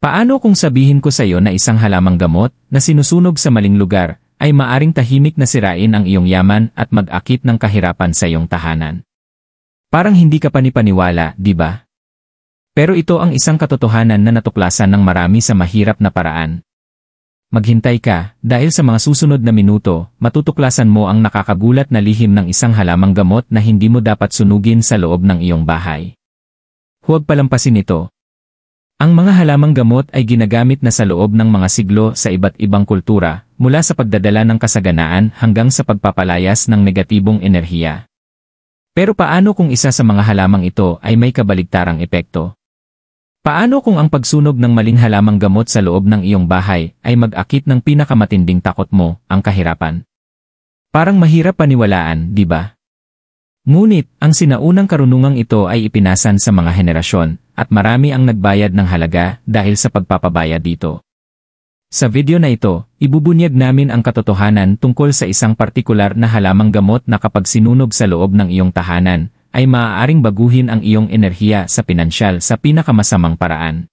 Paano kung sabihin ko sa iyo na isang halamang gamot na sinusunog sa maling lugar ay maaring tahimik na sirain ang iyong yaman at mag-akit ng kahirapan sa iyong tahanan? Parang hindi ka panipaniwala, di ba? Pero ito ang isang katotohanan na natuklasan ng marami sa mahirap na paraan. Maghintay ka, dahil sa mga susunod na minuto, matutuklasan mo ang nakakagulat na lihim ng isang halamang gamot na hindi mo dapat sunugin sa loob ng iyong bahay. Huwag palampasin ito. Ang mga halamang gamot ay ginagamit na sa loob ng mga siglo sa iba't ibang kultura, mula sa pagdadala ng kasaganaan hanggang sa pagpapalayas ng negatibong enerhiya. Pero paano kung isa sa mga halamang ito ay may kabaligtarang epekto? Paano kung ang pagsunog ng maling halamang gamot sa loob ng iyong bahay ay mag-akit ng pinakamatinding takot mo, ang kahirapan? Parang mahirap paniwalaan, di ba? Ngunit, ang sinaunang karunungang ito ay ipinasan sa mga henerasyon, at marami ang nagbayad ng halaga dahil sa pagpapabayad dito. Sa video na ito, ibubunyag namin ang katotohanan tungkol sa isang partikular na halamang gamot na kapag sinunog sa loob ng iyong tahanan, ay maaaring baguhin ang iyong enerhiya sa pinansyal sa pinakamasamang paraan.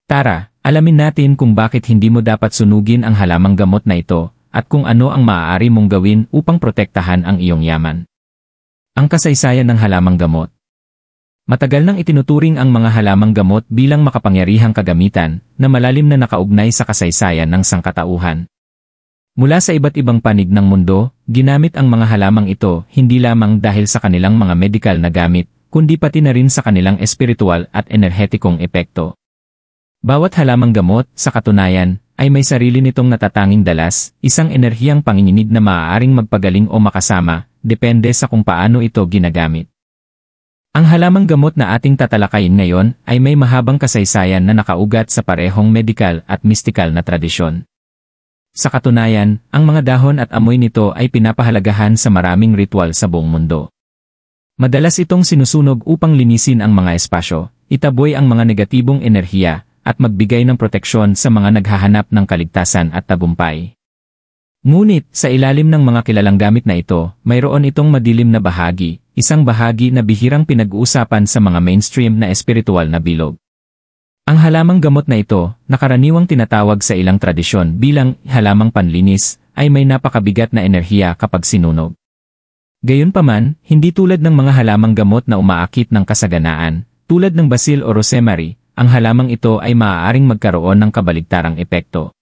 Tara, alamin natin kung bakit hindi mo dapat sunugin ang halamang gamot na ito, at kung ano ang maaari mong gawin upang protektahan ang iyong yaman. Ang kasaysayan ng halamang gamot. Matagal nang itinuturing ang mga halamang gamot bilang makapangyarihang kagamitan na malalim na nakaugnay sa kasaysayan ng sangkatauhan. Mula sa iba't ibang panig ng mundo, ginamit ang mga halamang ito hindi lamang dahil sa kanilang mga medikal na gamit, kundi pati na rin sa kanilang espiritual at enerhetikong epekto. Bawat halamang gamot, sa katunayan, ay may sarili nitong natatanging dalas, isang enerhiyang panginginig na maaaring magpagaling o makasama, depende sa kung paano ito ginagamit. Ang halamang gamot na ating tatalakayin ngayon ay may mahabang kasaysayan na nakaugat sa parehong medikal at mistikal na tradisyon. Sa katunayan, ang mga dahon at amoy nito ay pinapahalagahan sa maraming ritual sa buong mundo. Madalas itong sinusunog upang linisin ang mga espasyo, itaboy ang mga negatibong enerhiya, at magbigay ng proteksyon sa mga naghahanap ng kaligtasan at tagumpay. Ngunit, sa ilalim ng mga kilalang gamit na ito, mayroon itong madilim na bahagi, isang bahagi na bihirang pinag-uusapan sa mga mainstream na espiritual na bilog. Ang halamang gamot na ito, na karaniwang tinatawag sa ilang tradisyon bilang halamang panlinis, ay may napakabigat na enerhiya kapag sinunog. Gayunpaman, hindi tulad ng mga halamang gamot na umaakit ng kasaganaan, tulad ng basil o rosemary, ang halamang ito ay maaaring magkaroon ng kabaligtarang epekto.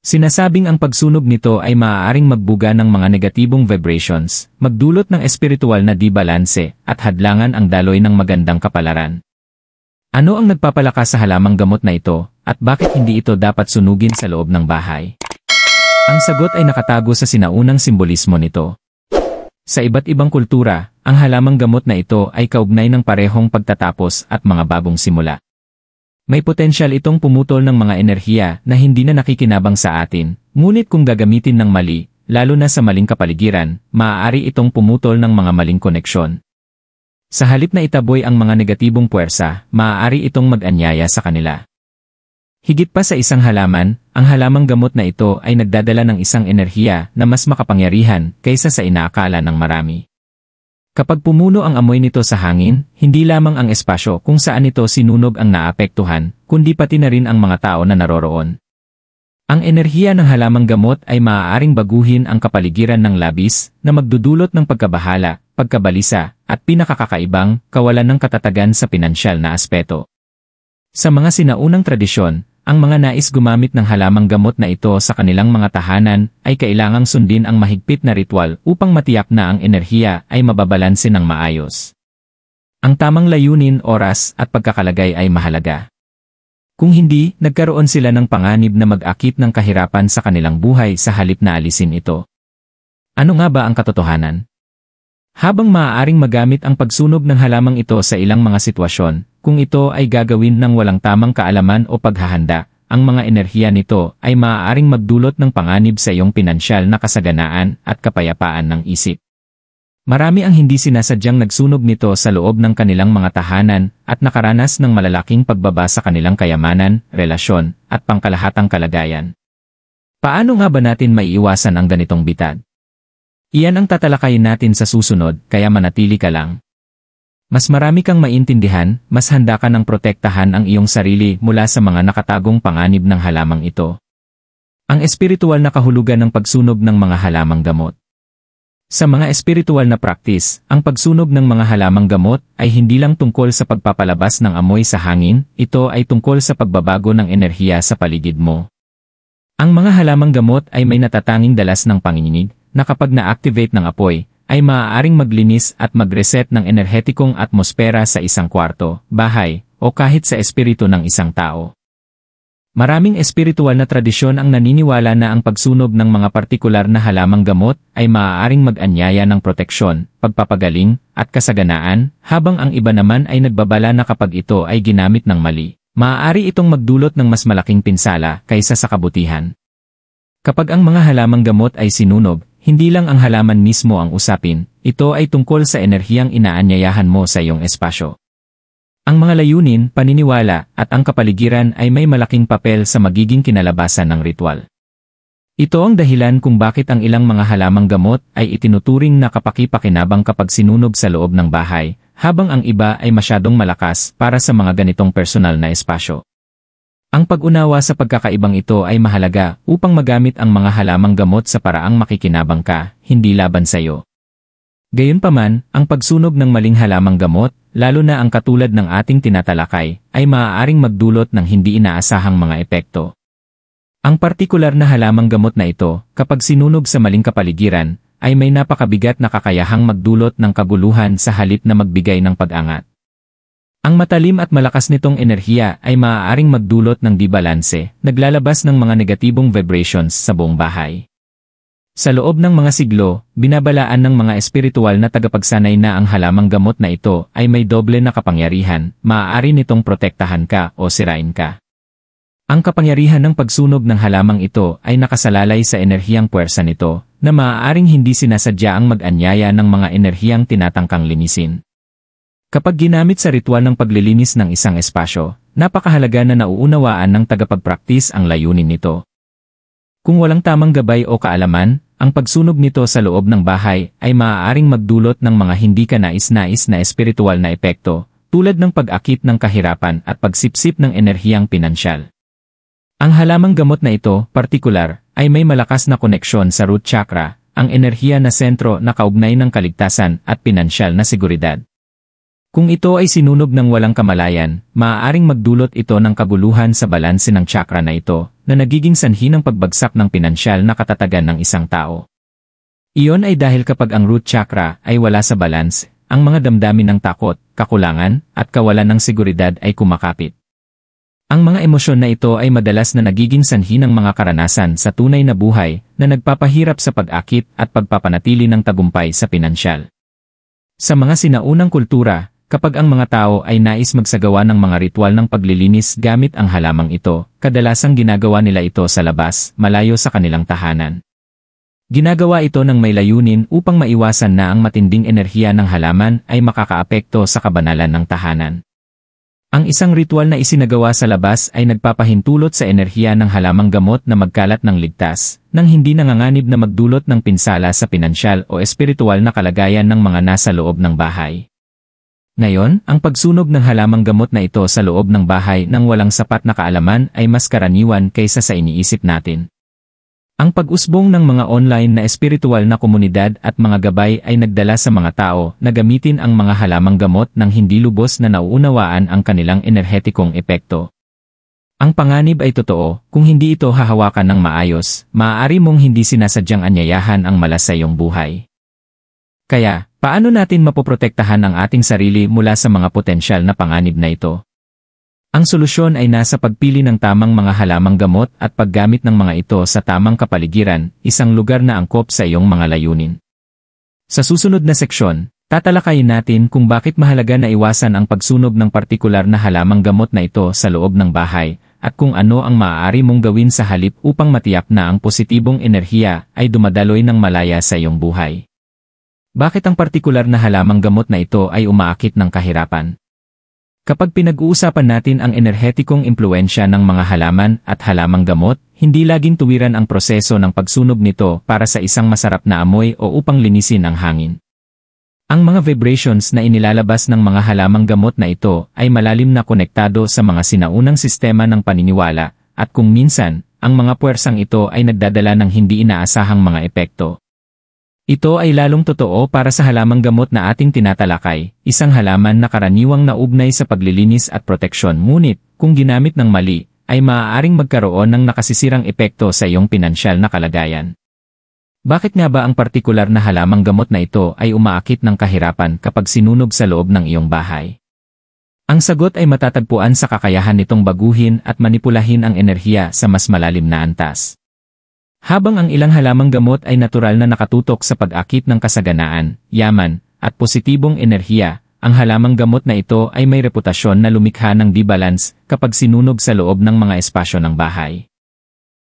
Sinasabing ang pagsunog nito ay maaaring magbuga ng mga negatibong vibrations, magdulot ng espiritual na di-balanse, at hadlangan ang daloy ng magandang kapalaran. Ano ang nagpapalakas sa halamang gamot na ito, at bakit hindi ito dapat sunugin sa loob ng bahay? Ang sagot ay nakatago sa sinaunang simbolismo nito. Sa iba't ibang kultura, ang halamang gamot na ito ay kaugnay ng parehong pagtatapos at mga bagong simula. May potensyal itong pumutol ng mga enerhiya na hindi na nakikinabang sa atin, ngunit kung gagamitin ng mali, lalo na sa maling kapaligiran, maaari itong pumutol ng mga maling koneksyon. Sa halip na itaboy ang mga negatibong puwersa, maaari itong mag-anyaya sa kanila. Higit pa sa isang halaman, ang halamang gamot na ito ay nagdadala ng isang enerhiya na mas makapangyarihan kaysa sa inaakala ng marami. Kapag pumuno ang amoy nito sa hangin, hindi lamang ang espasyo kung saan ito sinunog ang naapektuhan, kundi pati na rin ang mga tao na naroroon. Ang enerhiya ng halamang gamot ay maaaring baguhin ang kapaligiran ng labis na magdudulot ng pagkabahala, pagkabalisa, at pinakakakaibang kawalan ng katatagan sa pinansyal na aspeto. Sa mga sinaunang tradisyon, ang mga nais gumamit ng halamang gamot na ito sa kanilang mga tahanan ay kailangang sundin ang mahigpit na ritual upang matiyak na ang enerhiya ay mababalanse ng maayos. Ang tamang layunin, oras, at pagkakalagay ay mahalaga. Kung hindi, nagkaroon sila ng panganib na mag-akit ng kahirapan sa kanilang buhay sa halip na alisin ito. Ano nga ba ang katotohanan? Habang maaaring magamit ang pagsunog ng halamang ito sa ilang mga sitwasyon, kung ito ay gagawin ng walang tamang kaalaman o paghahanda, ang mga enerhiya nito ay maaaring magdulot ng panganib sa iyong pinansyal na kasaganaan at kapayapaan ng isip. Marami ang hindi sinasadyang nagsunog nito sa loob ng kanilang mga tahanan at nakaranas ng malalaking pagbaba sa kanilang kayamanan, relasyon, at pangkalahatang kalagayan. Paano nga ba natin maiiwasan ang ganitong bitad? Iyan ang tatalakayin natin sa susunod, kaya manatili ka lang. Mas marami kang maintindihan, mas handa ka ng protektahan ang iyong sarili mula sa mga nakatagong panganib ng halamang ito. Ang espiritual na kahulugan ng pagsunog ng mga halamang gamot. Sa mga espiritual na practice, ang pagsunog ng mga halamang gamot ay hindi lang tungkol sa pagpapalabas ng amoy sa hangin, ito ay tungkol sa pagbabago ng enerhiya sa paligid mo. Ang mga halamang gamot ay may natatanging dalas ng panginginig, na kapag na-activate ng apoy, ay maaaring maglinis at mag-reset ng enerhetikong atmosfera sa isang kwarto, bahay, o kahit sa espiritu ng isang tao. Maraming espiritual na tradisyon ang naniniwala na ang pagsunog ng mga partikular na halamang gamot ay maaaring mag-anyaya ng proteksyon, pagpapagaling, at kasaganaan, habang ang iba naman ay nagbabala na kapag ito ay ginamit ng mali, maaari itong magdulot ng mas malaking pinsala kaysa sa kabutihan. Kapag ang mga halamang gamot ay sinunog, hindi lang ang halaman mismo ang usapin, ito ay tungkol sa enerhiyang inaanyayahan mo sa iyong espasyo. Ang mga layunin, paniniwala, at ang kapaligiran ay may malaking papel sa magiging kinalabasan ng ritual. Ito ang dahilan kung bakit ang ilang mga halamang gamot ay itinuturing na kapaki-pakinabang kapag sinunog sa loob ng bahay, habang ang iba ay masyadong malakas para sa mga ganitong personal na espasyo. Ang pag-unawa sa pagkakaibang ito ay mahalaga upang magamit ang mga halamang gamot sa paraang makikinabang ka, hindi laban sa iyo. Gayunpaman, ang pagsunog ng maling halamang gamot, lalo na ang katulad ng ating tinatalakay, ay maaaring magdulot ng hindi inaasahang mga epekto. Ang partikular na halamang gamot na ito, kapag sinunog sa maling kapaligiran, ay may napakabigat na kakayahang magdulot ng kaguluhan sa halip na magbigay ng pag-angat. Ang matalim at malakas nitong enerhiya ay maaaring magdulot ng dibalanse, naglalabas ng mga negatibong vibrations sa buong bahay. Sa loob ng mga siglo, binabalaan ng mga espiritual na tagapagsanay na ang halamang gamot na ito ay may doble na kapangyarihan, maaari nitong protektahan ka o sirain ka. Ang kapangyarihan ng pagsunog ng halamang ito ay nakasalalay sa enerhiyang puwersa nito, na maaaring hindi sinasadya ang mag-anyaya ng mga enerhiyang tinatangkang linisin. Kapag ginamit sa ritual ng paglilinis ng isang espasyo, napakahalaga na nauunawaan ng tagapagpraktis ang layunin nito. Kung walang tamang gabay o kaalaman, ang pagsunog nito sa loob ng bahay ay maaaring magdulot ng mga hindi kanais-nais na espiritual na epekto, tulad ng pag-akit ng kahirapan at pagsipsip ng enerhiyang pinansyal. Ang halamang gamot na ito, partikular, ay may malakas na koneksyon sa root chakra, ang enerhiya na sentro na kaugnay ng kaligtasan at pinansyal na seguridad. Kung ito ay sinunog ng walang kamalayan, maaaring magdulot ito ng kaguluhan sa balanse ng chakra na ito, na nagiging sanhi ng pagbagsak ng pinansyal na katatagan ng isang tao. Iyon ay dahil kapag ang root chakra ay wala sa balance, ang mga damdamin ng takot, kakulangan, at kawalan ng seguridad ay kumakapit. Ang mga emosyon na ito ay madalas na nagiging sanhi ng mga karanasan sa tunay na buhay na nagpapahirap sa pag-akit at pagpapanatili ng tagumpay sa pinansyal. Sa mga sinaunang kultura, kapag ang mga tao ay nais magsagawa ng mga ritual ng paglilinis gamit ang halamang ito, kadalasang ginagawa nila ito sa labas, malayo sa kanilang tahanan. Ginagawa ito ng may layunin upang maiwasan na ang matinding enerhiya ng halaman ay makakaapekto sa kabanalan ng tahanan. Ang isang ritual na isinagawa sa labas ay nagpapahintulot sa enerhiya ng halamang gamot na magkalat ng ligtas, nang hindi nanganganib na magdulot ng pinsala sa pinansyal o espiritual na kalagayan ng mga nasa loob ng bahay. Ngayon, ang pagsunog ng halamang gamot na ito sa loob ng bahay nang walang sapat na kaalaman ay mas karaniwan kaysa sa iniisip natin. Ang pag-usbong ng mga online na espiritual na komunidad at mga gabay ay nagdala sa mga tao na gamitin ang mga halamang gamot nang hindi lubos na nauunawaan ang kanilang enerhetikong epekto. Ang panganib ay totoo, kung hindi ito hahawakan ng maayos, maaari mong hindi sinasadyang anyayahan ang malas sa iyong buhay. Kaya, paano natin mapoprotektahan ang ating sarili mula sa mga potensyal na panganib na ito? Ang solusyon ay nasa pagpili ng tamang mga halamang gamot at paggamit ng mga ito sa tamang kapaligiran, isang lugar na angkop sa iyong mga layunin. Sa susunod na seksyon, tatalakayin natin kung bakit mahalaga na iwasan ang pagsunog ng partikular na halamang gamot na ito sa loob ng bahay, at kung ano ang maaari mong gawin sa halip upang matiyak na ang positibong enerhiya ay dumadaloy ng malaya sa iyong buhay. Bakit ang partikular na halamang gamot na ito ay umaakit ng kahirapan? Kapag pinag-uusapan natin ang enerhetikong impluensya ng mga halaman at halamang gamot, hindi laging tuwiran ang proseso ng pagsunog nito para sa isang masarap na amoy o upang linisin ang hangin. Ang mga vibrations na inilalabas ng mga halamang gamot na ito ay malalim na konektado sa mga sinaunang sistema ng paniniwala, at kung minsan, ang mga puwersang ito ay nagdadala ng hindi inaasahang mga epekto. Ito ay lalong totoo para sa halamang gamot na ating tinatalakay, isang halaman na karaniwang naugnay sa paglilinis at proteksyon, ngunit, kung ginamit ng mali, ay maaaring magkaroon ng nakasisirang epekto sa iyong pinansyal na kalagayan. Bakit nga ba ang partikular na halamang gamot na ito ay umaakit ng kahirapan kapag sinunog sa loob ng iyong bahay? Ang sagot ay matatagpuan sa kakayahan nitong baguhin at manipulahin ang enerhiya sa mas malalim na antas. Habang ang ilang halamang gamot ay natural na nakatutok sa pag-akit ng kasaganaan, yaman, at positibong enerhiya, ang halamang gamot na ito ay may reputasyon na lumikha ng di-balance kapag sinunog sa loob ng mga espasyo ng bahay.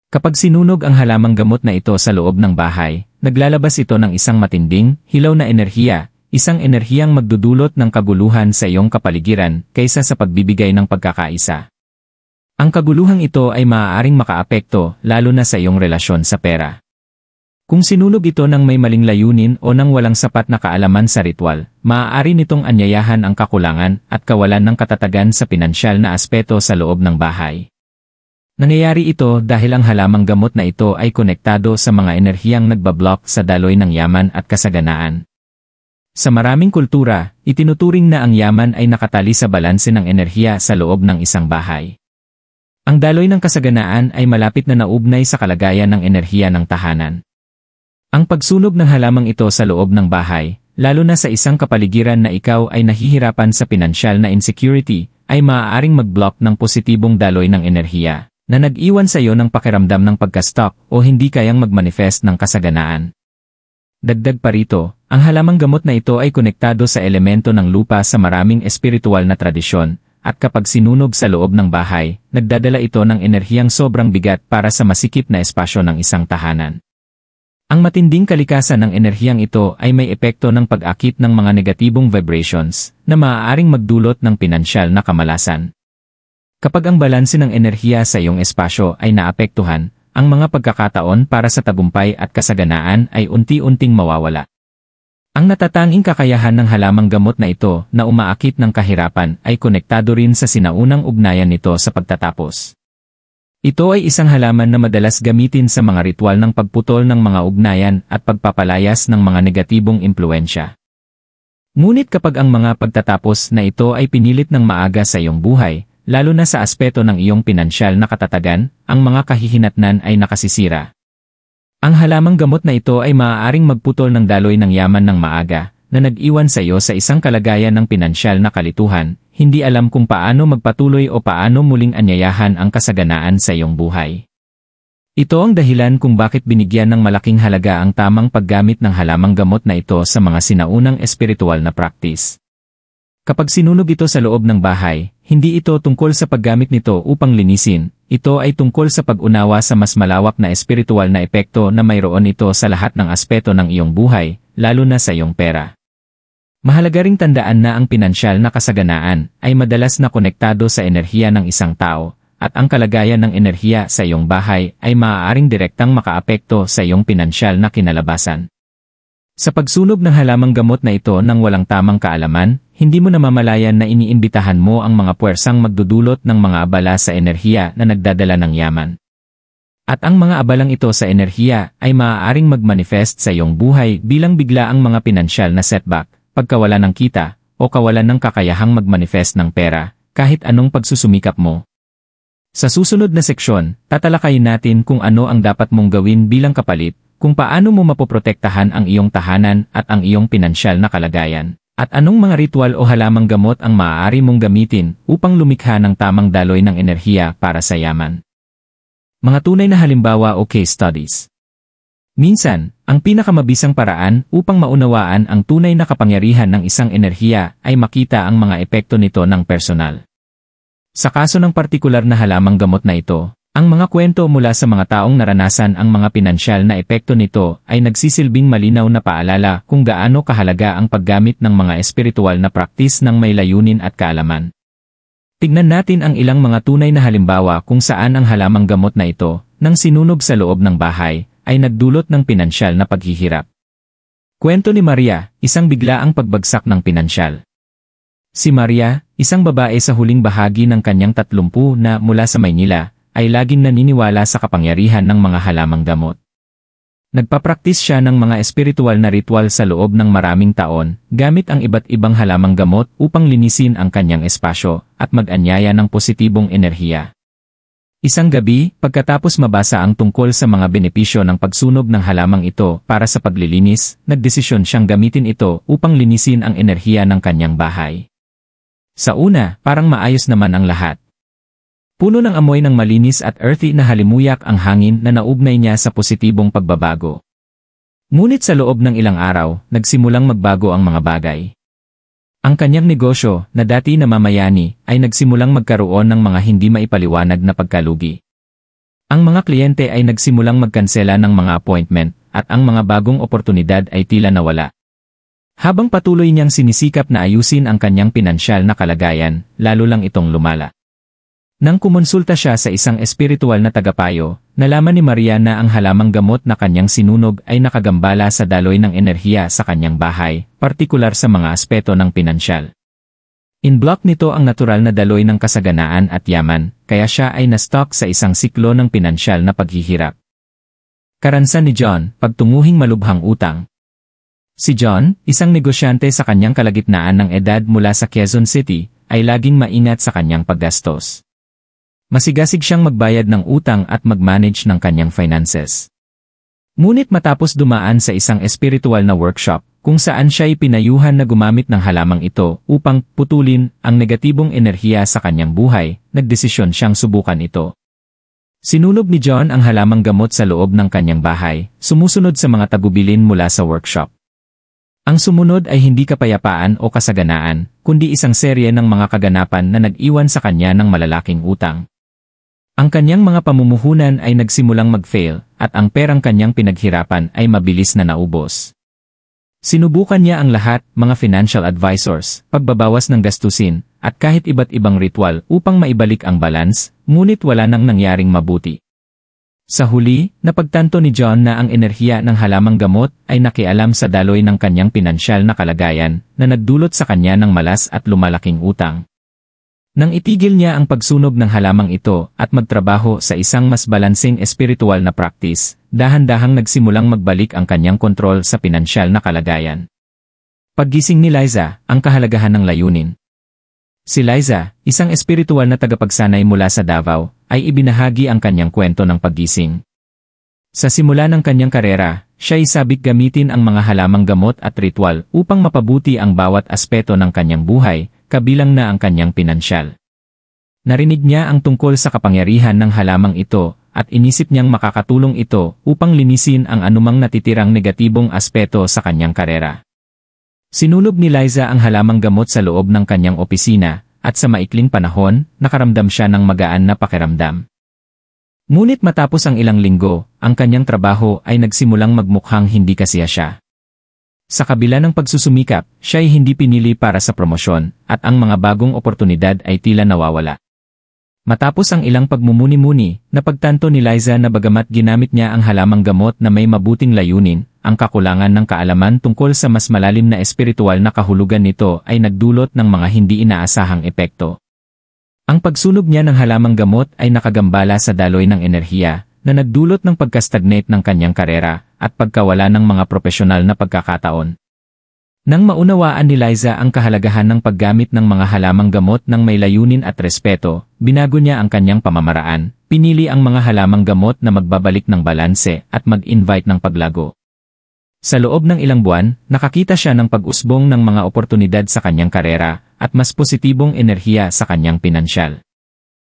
Kapag sinunog ang halamang gamot na ito sa loob ng bahay, naglalabas ito ng isang matinding, hilaw na enerhiya, isang enerhiyang magdudulot ng kaguluhan sa iyong kapaligiran kaysa sa pagbibigay ng pagkakaisa. Ang kaguluhang ito ay maaaring makaapekto lalo na sa iyong relasyon sa pera. Kung sinunog ito ng may maling layunin o ng walang sapat na kaalaman sa ritual, maaari nitong anyayahan ang kakulangan at kawalan ng katatagan sa pinansyal na aspeto sa loob ng bahay. Nangyayari ito dahil ang halamang gamot na ito ay konektado sa mga enerhiyang nagbablock sa daloy ng yaman at kasaganaan. Sa maraming kultura, itinuturing na ang yaman ay nakatali sa balanse ng enerhiya sa loob ng isang bahay. Ang daloy ng kasaganaan ay malapit na naugnay sa kalagayan ng enerhiya ng tahanan. Ang pagsunog ng halamang ito sa loob ng bahay, lalo na sa isang kapaligiran na ikaw ay nahihirapan sa pinansyal na insecurity, ay maaaring mag-block ng positibong daloy ng enerhiya, na nag-iwan sa iyo ng pakiramdam ng pagka-stuck o hindi kayang mag-manifest ng kasaganaan. Dagdag pa rito, ang halamang gamot na ito ay konektado sa elemento ng lupa sa maraming espiritual na tradisyon, at kapag sinunog sa loob ng bahay, nagdadala ito ng enerhiyang sobrang bigat para sa masikip na espasyo ng isang tahanan. Ang matinding kalikasan ng enerhiyang ito ay may epekto ng pag-akit ng mga negatibong vibrations na maaaring magdulot ng pinansyal na kamalasan. Kapag ang balanse ng enerhiya sa iyong espasyo ay naapektuhan, ang mga pagkakataon para sa tagumpay at kasaganaan ay unti-unting mawawala. Ang natatanging kakayahan ng halamang gamot na ito na umaakit ng kahirapan ay konektado rin sa sinaunang ugnayan nito sa pagtatapos. Ito ay isang halaman na madalas gamitin sa mga ritual ng pagputol ng mga ugnayan at pagpapalayas ng mga negatibong impluensya. Ngunit kapag ang mga pagtatapos na ito ay pinilit ng maaga sa iyong buhay, lalo na sa aspeto ng iyong pinansyal na katatagan, ang mga kahihinatnan ay nakasisira. Ang halamang gamot na ito ay maaaring magputol ng daloy ng yaman ng maaga, na nag-iwan sa iyo sa isang kalagayan ng pinansyal na kalituhan, hindi alam kung paano magpatuloy o paano muling anyayahan ang kasaganaan sa iyong buhay. Ito ang dahilan kung bakit binigyan ng malaking halaga ang tamang paggamit ng halamang gamot na ito sa mga sinaunang espiritual na practice. Kapag sinunog ito sa loob ng bahay, hindi ito tungkol sa paggamit nito upang linisin, ito ay tungkol sa pag-unawa sa mas malawak na espiritual na epekto na mayroon ito sa lahat ng aspeto ng iyong buhay, lalo na sa iyong pera. Mahalaga ring tandaan na ang pinansyal na kasaganaan ay madalas na konektado sa enerhiya ng isang tao, at ang kalagayan ng enerhiya sa iyong bahay ay maaaring direktang makaapekto sa iyong pinansyal na kinalabasan. Sa pagsunog ng halamang gamot na ito ng walang tamang kaalaman, hindi mo namamalayan na iniimbitahan mo ang mga puwersang magdudulot ng mga abala sa enerhiya na nagdadala ng yaman. At ang mga abalang ito sa enerhiya ay maaaring mag-manifest sa iyong buhay bilang biglaang mga pinansyal na setback, pagkawalan ng kita, o kawalan ng kakayahang mag-manifest ng pera, kahit anong pagsusumikap mo. Sa susunod na seksyon, tatalakayin natin kung ano ang dapat mong gawin bilang kapalit, kung paano mo mapoprotektahan ang iyong tahanan at ang iyong pinansyal na kalagayan, at anong mga ritual o halamang gamot ang maaari mong gamitin upang lumikha ng tamang daloy ng enerhiya para sa yaman. Mga tunay na halimbawa o case studies. Minsan, ang pinakamabisang paraan upang maunawaan ang tunay na kapangyarihan ng isang enerhiya ay makita ang mga epekto nito ng personal. Sa kaso ng partikular na halamang gamot na ito, ang mga kwento mula sa mga taong naranasan ang mga pinansyal na epekto nito ay nagsisilbing malinaw na paalala kung gaano kahalaga ang paggamit ng mga espiritual na praktis ng may layunin at kaalaman. Tignan natin ang ilang mga tunay na halimbawa kung saan ang halamang gamot na ito, nang sinunog sa loob ng bahay, ay nagdulot ng pinansyal na paghihirap. Kwento ni Maria, isang biglaang pagbagsak ng pinansyal. Si Maria, isang babae sa huling bahagi ng kanyang 30 na mula sa Maynila, ay laging naniniwala sa kapangyarihan ng mga halamang gamot. Nagpapraktis siya ng mga espiritual na ritual sa loob ng maraming taon, gamit ang iba't ibang halamang gamot upang linisin ang kanyang espasyo at mag-anyaya ng positibong enerhiya. Isang gabi, pagkatapos mabasa ang tungkol sa mga benepisyo ng pagsunog ng halamang ito para sa paglilinis, nagdesisyon siyang gamitin ito upang linisin ang enerhiya ng kanyang bahay. Sa una, parang maayos naman ang lahat. Puno ng amoy ng malinis at earthy na halimuyak ang hangin na naugnay niya sa positibong pagbabago. Ngunit sa loob ng ilang araw, nagsimulang magbago ang mga bagay. Ang kanyang negosyo, na dati namamayani, ay nagsimulang magkaroon ng mga hindi maipaliwanag na pagkalugi. Ang mga kliyente ay nagsimulang magkansela ng mga appointment, at ang mga bagong oportunidad ay tila nawala. Habang patuloy niyang sinisikap na ayusin ang kanyang pinansyal na kalagayan, lalo lang itong lumala. Nang kumonsulta siya sa isang espiritual na tagapayo, nalaman ni Maria na ang halamang gamot na kanyang sinunog ay nakagambala sa daloy ng enerhiya sa kanyang bahay, partikular sa mga aspeto ng pinansyal. In-block nito ang natural na daloy ng kasaganaan at yaman, kaya siya ay na-stuck sa isang siklo ng pinansyal na paghihirap. Karansan ni John, pagtunguhing malubhang utang. Si John, isang negosyante sa kanyang kalagitnaan ng edad mula sa Quezon City, ay laging maingat sa kanyang paggastos. Masigasig siyang magbayad ng utang at mag-manage ng kanyang finances. Ngunit matapos dumaan sa isang espiritual na workshop, kung saan siya pinayuhan na gumamit ng halamang ito upang putulin ang negatibong enerhiya sa kanyang buhay, nagdesisyon siyang subukan ito. Sinunog ni John ang halamang gamot sa loob ng kanyang bahay, sumusunod sa mga tagubilin mula sa workshop. Ang sumunod ay hindi kapayapaan o kasaganaan, kundi isang serye ng mga kaganapan na nag-iwan sa kanya ng malalaking utang. Ang kanyang mga pamumuhunan ay nagsimulang mag-fail, at ang perang kanyang pinaghirapan ay mabilis na naubos. Sinubukan niya ang lahat, mga financial advisors, pagbabawas ng gastusin, at kahit iba't ibang ritual upang maibalik ang balance, ngunit wala nang nangyaring mabuti. Sa huli, napagtanto ni John na ang enerhiya ng halamang gamot ay nakialam sa daloy ng kanyang pinansyal na kalagayan na nagdulot sa kanya ng malas at lumalaking utang. Nang itigil niya ang pagsunog ng halamang ito at magtrabaho sa isang mas balansing espiritual na practice, dahan-dahang nagsimulang magbalik ang kanyang kontrol sa pinansyal na kalagayan. Paggising ni Liza, ang kahalagahan ng layunin. Si Liza, isang espiritual na tagapagsanay mula sa Davao, ay ibinahagi ang kanyang kwento ng paggising. Sa simula ng kanyang karera, siya ay sabik gamitin ang mga halamang gamot at ritual upang mapabuti ang bawat aspeto ng kanyang buhay, kabilang na ang kanyang pinansyal. Narinig niya ang tungkol sa kapangyarihan ng halamang ito at inisip niyang makakatulong ito upang linisin ang anumang natitirang negatibong aspeto sa kanyang karera. Sinunog ni Liza ang halamang gamot sa loob ng kanyang opisina at sa maikling panahon, nakaramdam siya ng magaan na pakiramdam. Ngunit matapos ang ilang linggo, ang kanyang trabaho ay nagsimulang magmukhang hindi kasiya siya. Sa kabila ng pagsusumikap, siya ay hindi pinili para sa promosyon, at ang mga bagong oportunidad ay tila nawawala. Matapos ang ilang pagmumuni-muni, napagtanto ni Liza na bagamat ginamit niya ang halamang gamot na may mabuting layunin, ang kakulangan ng kaalaman tungkol sa mas malalim na espiritual na kahulugan nito ay nagdulot ng mga hindi inaasahang epekto. Ang pagsunog niya ng halamang gamot ay nakagambala sa daloy ng enerhiya, na nagdulot ng pagkastagnate ng kanyang karera at pagkawala ng mga propesyonal na pagkakataon. Nang maunawaan ni Liza ang kahalagahan ng paggamit ng mga halamang gamot ng may layunin at respeto, binago niya ang kanyang pamamaraan, pinili ang mga halamang gamot na magbabalik ng balanse at mag-invite ng paglago. Sa loob ng ilang buwan, nakakita siya ng pag-usbong ng mga oportunidad sa kanyang karera at mas positibong enerhiya sa kanyang pinansyal.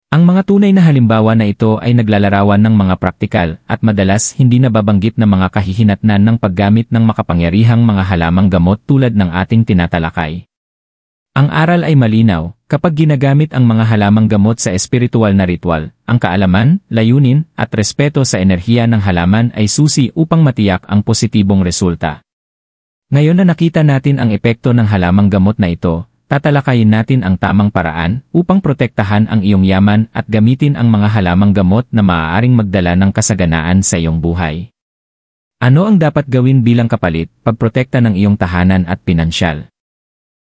Ang mga tunay na halimbawa na ito ay naglalarawan ng mga praktikal at madalas hindi nababanggit na mga kahihinatnan ng paggamit ng makapangyarihang mga halamang gamot tulad ng ating tinatalakay. Ang aral ay malinaw, kapag ginagamit ang mga halamang gamot sa espiritual na ritual, ang kaalaman, layunin, at respeto sa enerhiya ng halaman ay susi upang matiyak ang positibong resulta. Ngayon na nakita natin ang epekto ng halamang gamot na ito, tatalakayin natin ang tamang paraan upang protektahan ang iyong yaman at gamitin ang mga halamang gamot na maaaring magdala ng kasaganaan sa iyong buhay. Ano ang dapat gawin bilang kapalit, pagprotekta ng iyong tahanan at pinansyal?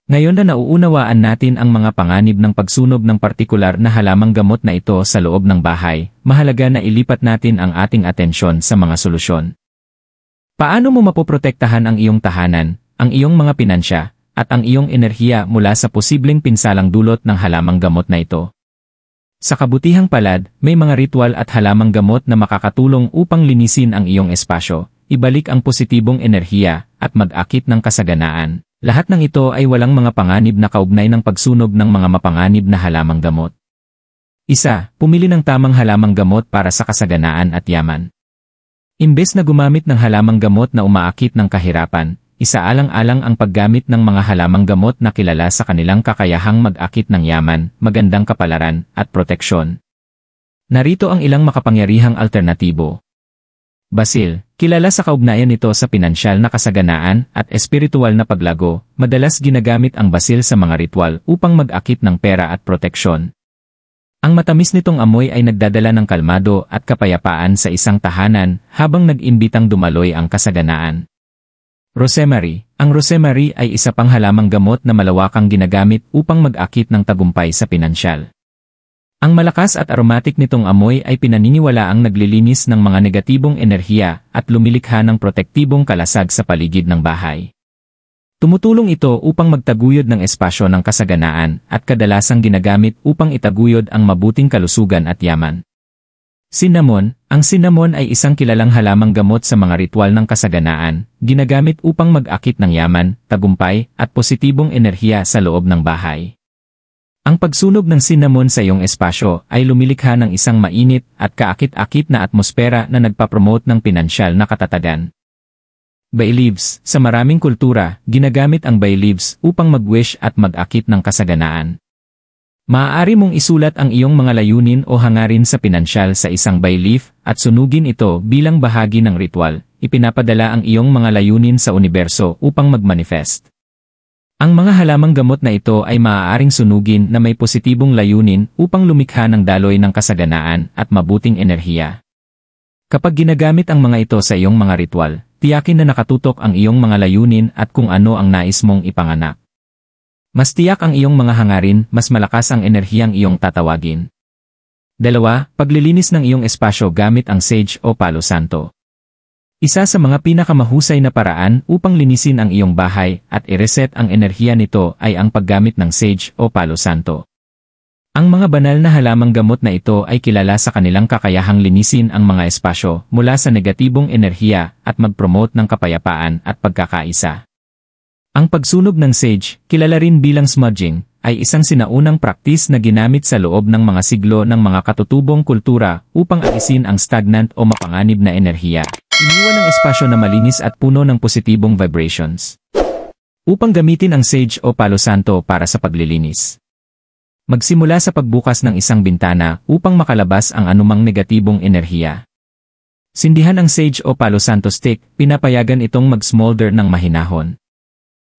Ngayon na nauunawaan natin ang mga panganib ng pagsunog ng partikular na halamang gamot na ito sa loob ng bahay, mahalaga na ilipat natin ang ating atensyon sa mga solusyon. Paano mo mapoprotektahan ang iyong tahanan, ang iyong mga pinansya, at ang iyong enerhiya mula sa posibleng pinsalang dulot ng halamang gamot na ito? Sa kabutihang palad, may mga ritual at halamang gamot na makakatulong upang linisin ang iyong espasyo, ibalik ang positibong enerhiya, at mag-akit ng kasaganaan. Lahat ng ito ay walang mga panganib na kaugnay ng pagsunog ng mga mapanganib na halamang gamot. Isa, pumili ng tamang halamang gamot para sa kasaganaan at yaman. Imbes na gumamit ng halamang gamot na umaakit ng kahirapan, isaalang-alang ang paggamit ng mga halamang gamot na kilala sa kanilang kakayahang mag-akit ng yaman, magandang kapalaran, at proteksyon. Narito ang ilang makapangyarihang alternatibo. Basil, kilala sa kaugnayan nito sa pinansyal na kasaganaan at espiritual na paglago, madalas ginagamit ang basil sa mga ritual upang mag-akit ng pera at proteksyon. Ang matamis nitong amoy ay nagdadala ng kalmado at kapayapaan sa isang tahanan habang nag-imbitang dumaloy ang kasaganaan. Rosemary, ang rosemary ay isa pang halamang gamot na malawakang ginagamit upang mag-akit ng tagumpay sa pinansyal. Ang malakas at aromatic nitong amoy ay pinaniniwalaang naglilinis ng mga negatibong enerhiya at lumilikha ng protektibong kalasag sa paligid ng bahay. Tumutulong ito upang magtaguyod ng espasyo ng kasaganaan at kadalasang ginagamit upang itaguyod ang mabuting kalusugan at yaman. Cinnamon, ang cinnamon ay isang kilalang halamang gamot sa mga ritual ng kasaganaan, ginagamit upang mag-akit ng yaman, tagumpay, at positibong enerhiya sa loob ng bahay. Ang pagsunog ng cinnamon sa iyong espasyo ay lumilikha ng isang mainit at kaakit-akit na atmosfera na nagpapromote ng pinansyal na katatagan. Bay leaves, sa maraming kultura, ginagamit ang bay leaves upang mag-wish at mag-akit ng kasaganaan. Maaari mong isulat ang iyong mga layunin o hangarin sa pinansyal sa isang bay leaf at sunugin ito bilang bahagi ng ritual. Ipinapadala ang iyong mga layunin sa universo upang mag-manifest. Ang mga halamang gamot na ito ay maaaring sunugin na may positibong layunin upang lumikha ng daloy ng kasaganaan at mabuting enerhiya. Kapag ginagamit ang mga ito sa iyong mga ritual, tiyakin na nakatutok ang iyong mga layunin at kung ano ang nais mong ipanganak. Mas tiyak ang iyong mga hangarin, mas malakas ang enerhiyang iyong tatawagin. 2. Paglilinis ng iyong espasyo gamit ang sage o palo santo. Isa sa mga pinakamahusay na paraan upang linisin ang iyong bahay at i-reset ang enerhiya nito ay ang paggamit ng sage o palo santo. Ang mga banal na halamang gamot na ito ay kilala sa kanilang kakayahang linisin ang mga espasyo mula sa negatibong enerhiya at mag-promote ng kapayapaan at pagkakaisa. Ang pagsunog ng sage, kilala rin bilang smudging, ay isang sinaunang praktis na ginamit sa loob ng mga siglo ng mga katutubong kultura upang alisin ang stagnant o mapanganib na enerhiya. Iniwan ang espasyo na malinis at puno ng positibong vibrations. Upang gamitin ang sage o palo santo para sa paglilinis. Magsimula sa pagbukas ng isang bintana upang makalabas ang anumang negatibong enerhiya. Sindihan ang sage o palo santo stick, pinapayagan itong mag-smolder ng mahinahon.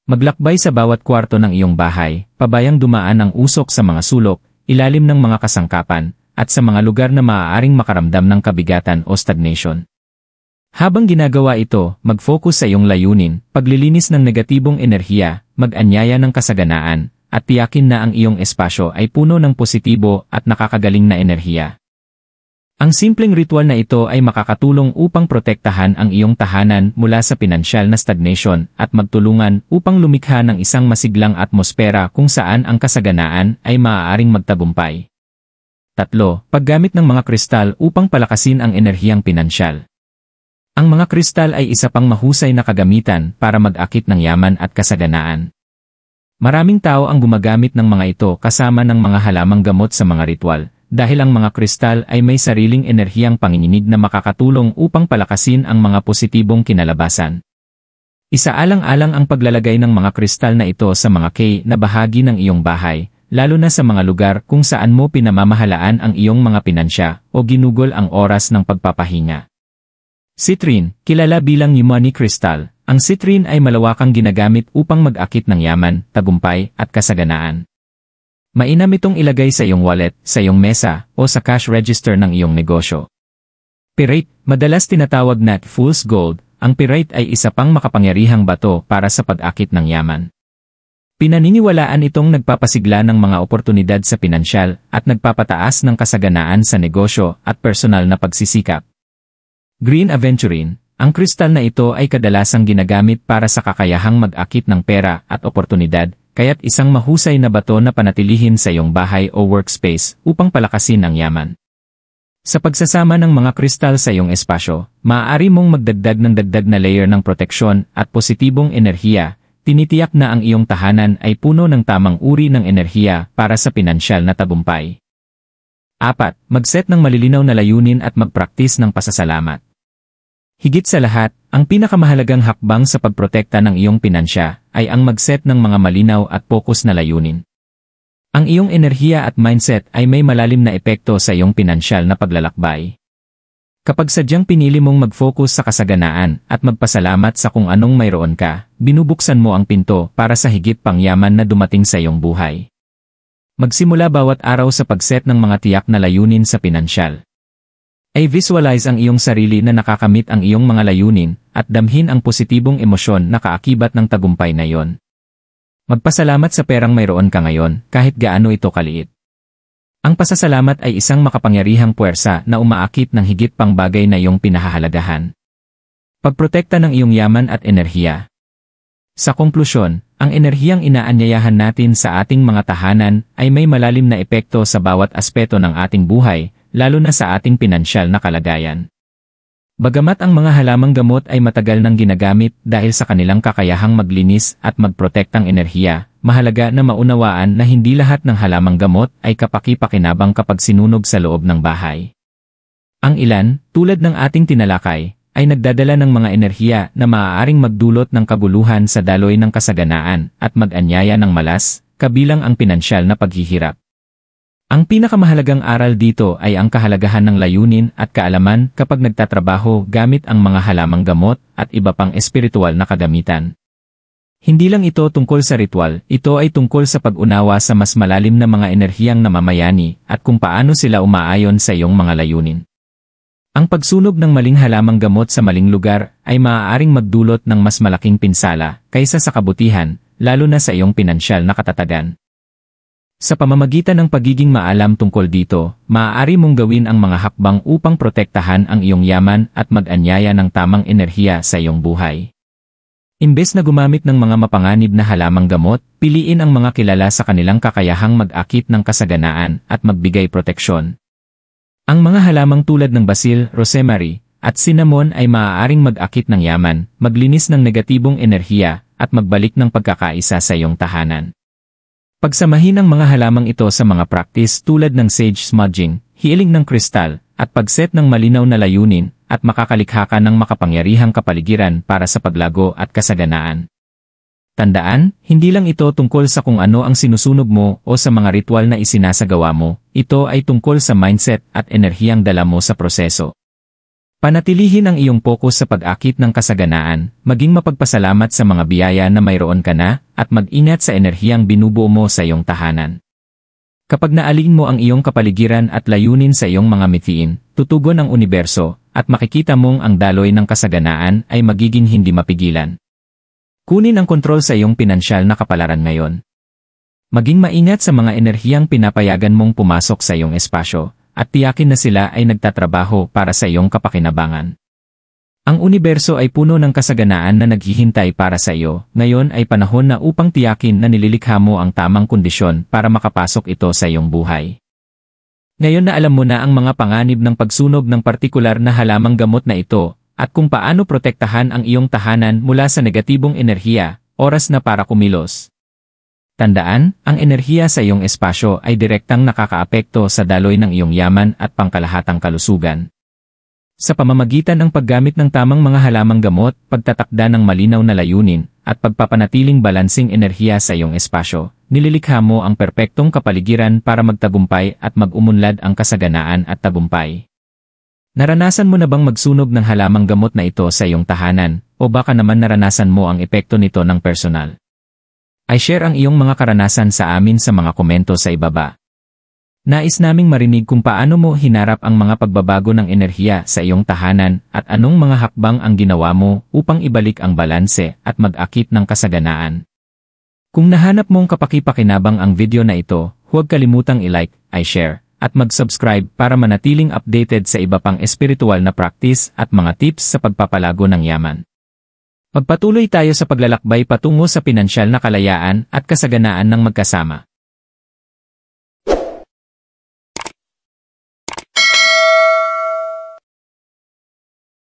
Maglakbay sa bawat kwarto ng iyong bahay, pabayang dumaan ang usok sa mga sulok, ilalim ng mga kasangkapan, at sa mga lugar na maaaring makaramdam ng kabigatan o stagnation. Habang ginagawa ito, mag-focus sa iyong layunin, paglilinis ng negatibong enerhiya, mag-anyaya ng kasaganaan, at tiyakin na ang iyong espasyo ay puno ng positibo at nakakagaling na enerhiya. Ang simpleng ritual na ito ay makakatulong upang protektahan ang iyong tahanan mula sa pinansyal na stagnation at magtulungan upang lumikha ng isang masiglang atmosfera kung saan ang kasaganaan ay maaaring magtagumpay. 3. Paggamit ng mga kristal upang palakasin ang enerhiyang pinansyal. Ang mga kristal ay isa pang mahusay na kagamitan para mag-akit ng yaman at kasaganaan. Maraming tao ang gumagamit ng mga ito kasama ng mga halamang gamot sa mga ritual, dahil ang mga kristal ay may sariling enerhiyang panginginig na makakatulong upang palakasin ang mga positibong kinalabasan. Isaalang-alang ang paglalagay ng mga kristal na ito sa mga key na bahagi ng iyong bahay, lalo na sa mga lugar kung saan mo pinamamahalaan ang iyong mga pinansya o ginugol ang oras ng pagpapahinga. Citrine, kilala bilang Yumani crystal, ang citrine ay malawakang ginagamit upang mag-akit ng yaman, tagumpay, at kasaganaan. Mainam itong ilagay sa iyong wallet, sa iyong mesa, o sa cash register ng iyong negosyo. Pirate, madalas tinatawag na fool's gold, ang pyrite ay isa pang makapangyarihang bato para sa pag-akit ng yaman. Pinaniniwalaan itong nagpapasigla ng mga oportunidad sa pinansyal at nagpapataas ng kasaganaan sa negosyo at personal na pagsisikap. Green Aventurine, ang kristal na ito ay kadalasang ginagamit para sa kakayahang mag-akit ng pera at oportunidad, kaya't isang mahusay na bato na panatilihin sa iyong bahay o workspace upang palakasin ang yaman. Sa pagsasama ng mga kristal sa iyong espasyo, maaari mong magdagdag ng dagdag na layer ng proteksyon at positibong enerhiya. Tinitiyak na ang iyong tahanan ay puno ng tamang uri ng enerhiya para sa pinansyal na tagumpay. 4. Mag-set ng malilinaw na layunin at magpraktis ng pasasalamat. Higit sa lahat, ang pinakamahalagang hakbang sa pagprotekta ng iyong pinansya ay ang mag-set ng mga malinaw at focus na layunin. Ang iyong enerhiya at mindset ay may malalim na epekto sa iyong pinansyal na paglalakbay. Kapag sadyang pinili mong mag-focus sa kasaganaan at magpasalamat sa kung anong mayroon ka, binubuksan mo ang pinto para sa higit pang yaman na dumating sa iyong buhay. Magsimula bawat araw sa pag-set ng mga tiyak na layunin sa pinansyal. I-visualize ang iyong sarili na nakakamit ang iyong mga layunin at damhin ang positibong emosyon na kaakibat ng tagumpay na iyon. Magpasalamat sa perang mayroon ka ngayon kahit gaano ito kaliit. Ang pasasalamat ay isang makapangyarihang puwersa na umaakit ng higit pang bagay na iyong pinahahalagahan. Pagprotekta ng iyong yaman at enerhiya. Sa konklusyon, ang enerhiyang inaanyayahan natin sa ating mga tahanan ay may malalim na epekto sa bawat aspeto ng ating buhay, lalo na sa ating pinansyal na kalagayan. Bagamat ang mga halamang gamot ay matagal nang ginagamit dahil sa kanilang kakayahang maglinis at magprotektang enerhiya, mahalaga na maunawaan na hindi lahat ng halamang gamot ay kapaki-pakinabang kapag sinunog sa loob ng bahay. Ang ilan, tulad ng ating tinalakay, ay nagdadala ng mga enerhiya na maaaring magdulot ng kaguluhan sa daloy ng kasaganaan at mag-anyaya ng malas, kabilang ang pinansyal na paghihirap. Ang pinakamahalagang aral dito ay ang kahalagahan ng layunin at kaalaman kapag nagtatrabaho gamit ang mga halamang gamot at iba pang espiritual na kagamitan. Hindi lang ito tungkol sa ritual, ito ay tungkol sa pag-unawa sa mas malalim na mga enerhiyang namamayani at kung paano sila umaayon sa iyong mga layunin. Ang pagsunog ng maling halamang gamot sa maling lugar ay maaaring magdulot ng mas malaking pinsala kaysa sa kabutihan, lalo na sa iyong pinansyal na katatagan. Sa pamamagitan ng pagiging maalam tungkol dito, maaari mong gawin ang mga hakbang upang protektahan ang iyong yaman at mag-anyaya ng tamang enerhiya sa iyong buhay. Imbes na gumamit ng mga mapanganib na halamang gamot, piliin ang mga kilala sa kanilang kakayahang mag-akit ng kasaganaan at magbigay proteksyon. Ang mga halamang tulad ng basil, rosemary, at cinnamon ay maaaring mag-akit ng yaman, maglinis ng negatibong enerhiya, at magbalik ng pagkakaisa sa iyong tahanan. Pagsamahin ang mga halamang ito sa mga practice tulad ng sage smudging, healing ng kristal, at pagset ng malinaw na layunin, at makakalikha ka ng makapangyarihang kapaligiran para sa paglago at kasaganaan. Tandaan, hindi lang ito tungkol sa kung ano ang sinusunog mo o sa mga ritual na isinasagawa mo, ito ay tungkol sa mindset at enerhiyang dala mo sa proseso. Panatilihin ang iyong focus sa pag-akit ng kasaganaan, maging mapagpasalamat sa mga biyaya na mayroon ka na, at mag-ingat sa enerhiyang binubuo mo sa iyong tahanan. Kapag naalin mo ang iyong kapaligiran at layunin sa iyong mga mithiin, tutugon ang universo, at makikita mong ang daloy ng kasaganaan ay magiging hindi mapigilan. Kunin ang kontrol sa iyong pinansyal na kapalaran ngayon. Maging maingat sa mga enerhiyang pinapayagan mong pumasok sa iyong espasyo, at tiyakin na sila ay nagtatrabaho para sa iyong kapakinabangan. Ang universo ay puno ng kasaganaan na naghihintay para sa iyo, ngayon ay panahon na upang tiyakin na nililikha mo ang tamang kondisyon para makapasok ito sa iyong buhay. Ngayon na alam mo na ang mga panganib ng pagsunog ng partikular na halamang gamot na ito, at kung paano protektahan ang iyong tahanan mula sa negatibong enerhiya, oras na para kumilos. Tandaan, ang enerhiya sa iyong espasyo ay direktang nakakaapekto sa daloy ng iyong yaman at pangkalahatang kalusugan. Sa pamamagitan ng paggamit ng tamang mga halamang gamot, pagtatakda ng malinaw na layunin, at pagpapanatiling balansing enerhiya sa iyong espasyo, nililikha mo ang perpektong kapaligiran para magtagumpay at mag-umunlad ang kasaganaan at tagumpay. Naranasan mo na bang magsunog ng halamang gamot na ito sa iyong tahanan, o baka naman naranasan mo ang epekto nito ng personal? I-share ang iyong mga karanasan sa amin sa mga komento sa ibaba. Nais naming marinig kung paano mo hinarap ang mga pagbabago ng enerhiya sa iyong tahanan at anong mga hakbang ang ginawa mo upang ibalik ang balanse at mag-akit ng kasaganaan. Kung nahanap mong kapaki-pakinabang ang video na ito, huwag kalimutang i-like, i-share, at mag-subscribe para manatiling updated sa iba pang espiritual na practice at mga tips sa pagpapalago ng yaman. Pagpatuloy tayo sa paglalakbay patungo sa pinansyal na kalayaan at kasaganaan ng magkasama.